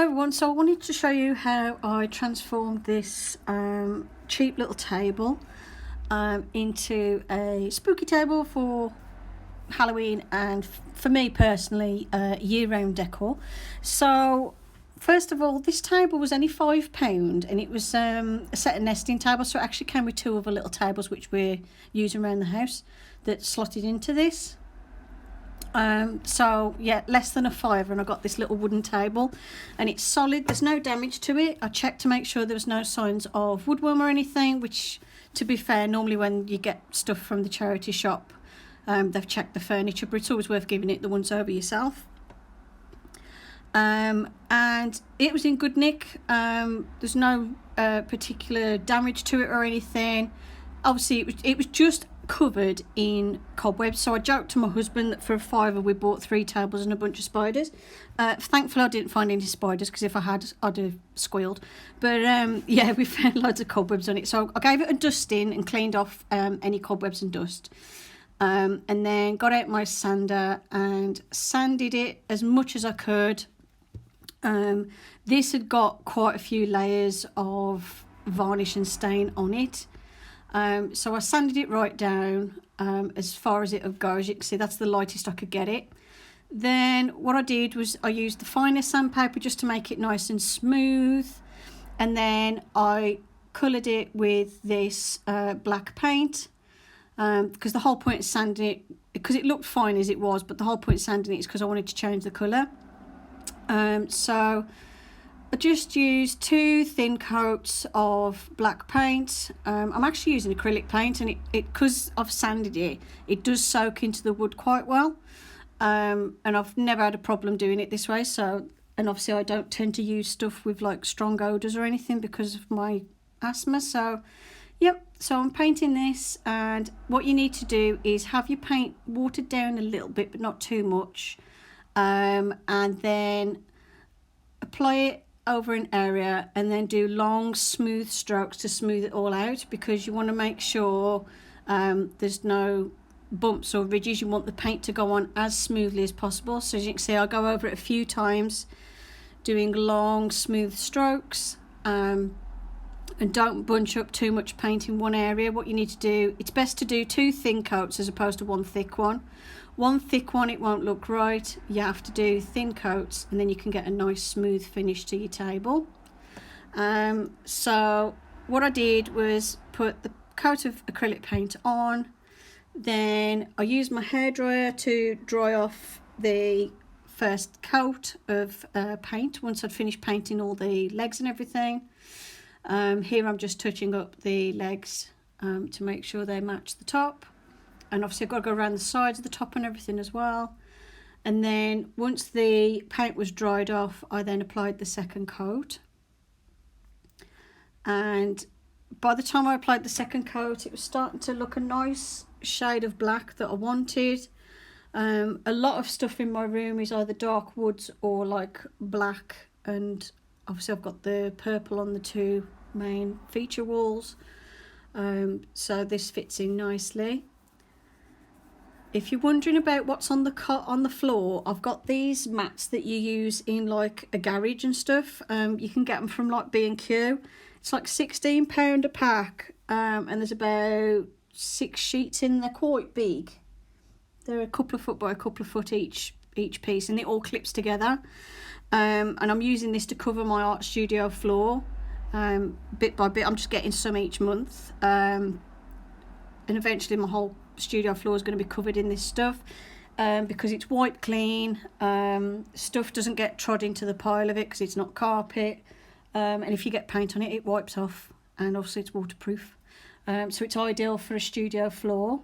everyone, so I wanted to show you how I transformed this cheap little table into a spooky table for Halloween and for me personally year-round decor. So first of all, this table was only £5 and it was a set of nesting tables, so it actually came with two other little tables which we're using around the house that slotted into this. So yeah, less than a fiver, and I got this little wooden table and it's solid, there's no damage to it. I checked to make sure there was no signs of woodworm or anything, which to be fair, normally when you get stuff from the charity shop they've checked the furniture, but it's always worth giving it the once over yourself. And it was in good nick. There's no particular damage to it or anything. Obviously it was just covered in cobwebs, so I joked to my husband that for a fiver we bought 3 tables and a bunch of spiders. Thankfully I didn't find any spiders, because if I had I'd have squealed, but yeah, we found loads of cobwebs on it, so I gave it a dusting and cleaned off any cobwebs and dust, and then got out my sander and sanded it as much as I could. This had got quite a few layers of varnish and stain on it. So I sanded it right down as far as it would go. As you can see, that's the lightest I could get it. Then what I did was I used the finer sandpaper just to make it nice and smooth, and then I coloured it with this black paint, because the whole point of sanding it, because it looked fine as it was, but the whole point of sanding it is because I wanted to change the colour. So I just used 2 thin coats of black paint. I'm actually using acrylic paint, and it because I've sanded it, it does soak into the wood quite well. And I've never had a problem doing it this way. So, and obviously I don't tend to use stuff with like strong odours or anything because of my asthma. So, yep. So I'm painting this, and what you need to do is have your paint watered down a little bit, but not too much, and then apply it over an area and then do long smooth strokes to smooth it all out, because you want to make sure there's no bumps or ridges. You want the paint to go on as smoothly as possible. So as you can see, I'll go over it a few times doing long smooth strokes, and don't bunch up too much paint in one area. What you need to do, it's best to do 2 thin coats as opposed to 1 thick one. 1 thick one, it won't look right. You have to do thin coats, and then you can get a nice smooth finish to your table. So what I did was put the coat of acrylic paint on, then I used my hairdryer to dry off the first coat of paint once I'd finished painting all the legs and everything. Here I'm just touching up the legs to make sure they match the top. And obviously I've got to go around the sides of the top and everything as well. And then once the paint was dried off, I then applied the second coat. And by the time I applied the second coat, it was starting to look a nice shade of black that I wanted. A lot of stuff in my room is either dark woods or like black, and obviously I've got the purple on the 2 main feature walls. So this fits in nicely. If you're wondering about what's on the floor, I've got these mats that you use in like a garage and stuff. You can get them from like B&Q. It's like £16 a pack, and there's about 6 sheets in. They're quite big. They're a couple of foot by a couple of foot each piece, and it all clips together. And I'm using this to cover my art studio floor, bit by bit. I'm just getting some each month, and eventually my whole studio floor is going to be covered in this stuff, because it's wiped clean. Stuff doesn't get trod into the pile of it because it's not carpet, and if you get paint on it, it wipes off, and obviously it's waterproof. So it's ideal for a studio floor,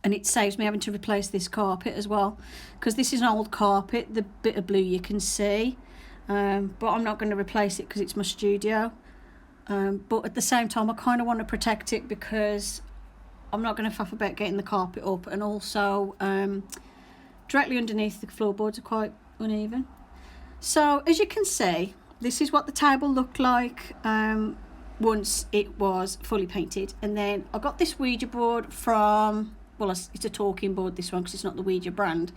and it saves me having to replace this carpet as well, because this is an old carpet, the bit of blue you can see, but I'm not going to replace it because it's my studio. But at the same time, I kind of want to protect it because I'm not going to faff about getting the carpet up, and also directly underneath the floorboards are quite uneven. So as you can see, this is what the table looked like once it was fully painted. And then I got this Ouija board from well, it's a talking board, this one, because it's not the Ouija brand.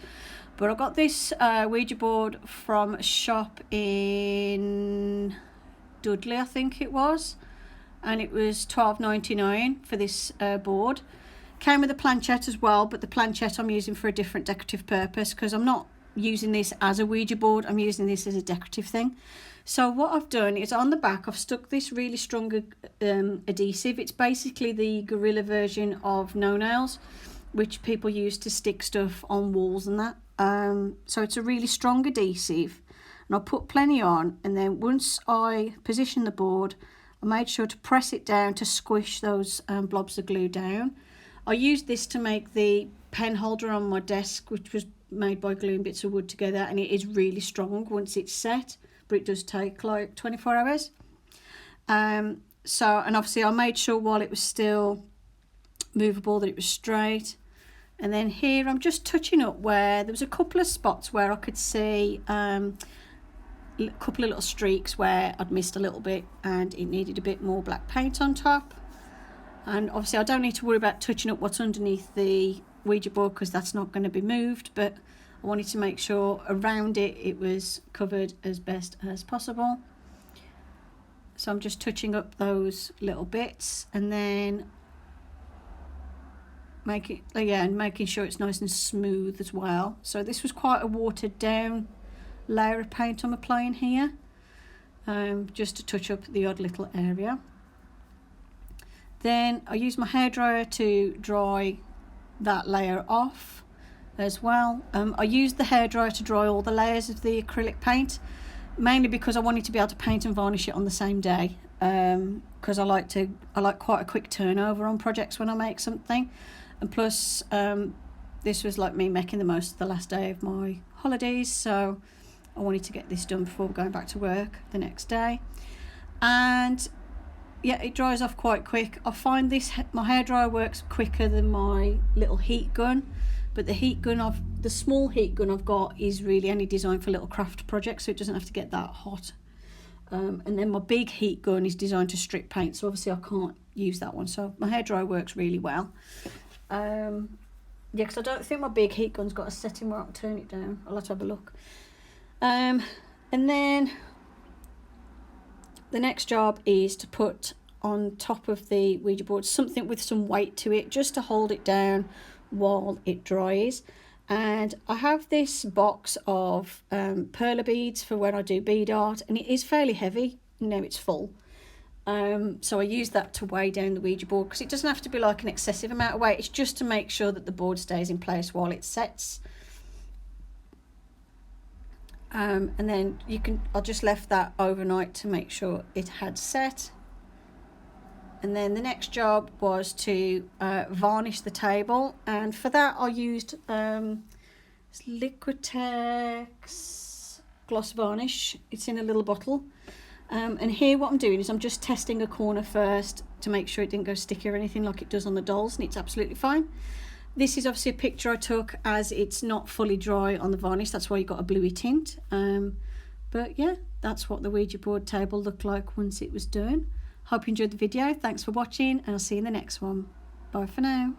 But I got this Ouija board from a shop in Dudley, I think it was, and it was $12.99 for this board. Came with a planchette as well, but the planchette I'm using for a different decorative purpose, because I'm not using this as a Ouija board, I'm using this as a decorative thing. So what I've done is on the back I've stuck this really strong adhesive. It's basically the Gorilla version of no nails, which people use to stick stuff on walls and that. So it's a really strong adhesive, and I'll put plenty on, and then once I position the board, I made sure to press it down to squish those blobs of glue down. I used this to make the pen holder on my desk, which was made by gluing bits of wood together, and it is really strong once it's set, but it does take like 24 hours. And obviously I made sure while it was still movable that it was straight. And then here I'm just touching up where there was a couple of spots where I could see a couple of little streaks where I'd missed a little bit and it needed a bit more black paint on top. And obviously I don't need to worry about touching up what's underneath the Ouija board, because that's not going to be moved, but I wanted to make sure around it was covered as best as possible. So I'm just touching up those little bits, and then making sure it's nice and smooth as well. So this was quite a watered down layer of paint I'm applying here, just to touch up the odd little area. Then I use my hairdryer to dry that layer off as well. I used the hairdryer to dry all the layers of the acrylic paint, mainly because I wanted to be able to paint and varnish it on the same day, because I like quite a quick turnover on projects when I make something. And plus this was like me making the most of the last day of my holidays, so I wanted to get this done before going back to work the next day. And yeah, it dries off quite quick. I find my hairdryer works quicker than my little heat gun, but the small heat gun I've got is really only designed for little craft projects, so it doesn't have to get that hot. And then my big heat gun is designed to strip paint, so obviously I can't use that one. So my hairdryer works really well. Yeah, because I don't think my big heat gun's got a setting where I can turn it down. I'll have to have a look. And then the next job is to put on top of the Ouija board something with some weight to it, just to hold it down while it dries. And I have this box of perler beads for when I do bead art, and it is fairly heavy. Now it's full. So I use that to weigh down the Ouija board, because it doesn't have to be like an excessive amount of weight. It's just to make sure that the board stays in place while it sets. And then I just left that overnight to make sure it had set. And then the next job was to varnish the table, and for that I used Liquitex gloss varnish. It's in a little bottle. And here what I'm doing is I'm just testing a corner first to make sure it didn't go sticky or anything like it does on the dolls, and it's absolutely fine. This is obviously a picture I took as it's not fully dry on the varnish, that's why you got a bluey tint. But yeah, that's what the Ouija board table looked like once it was done. Hope you enjoyed the video. Thanks for watching, and I'll see you in the next one. Bye for now.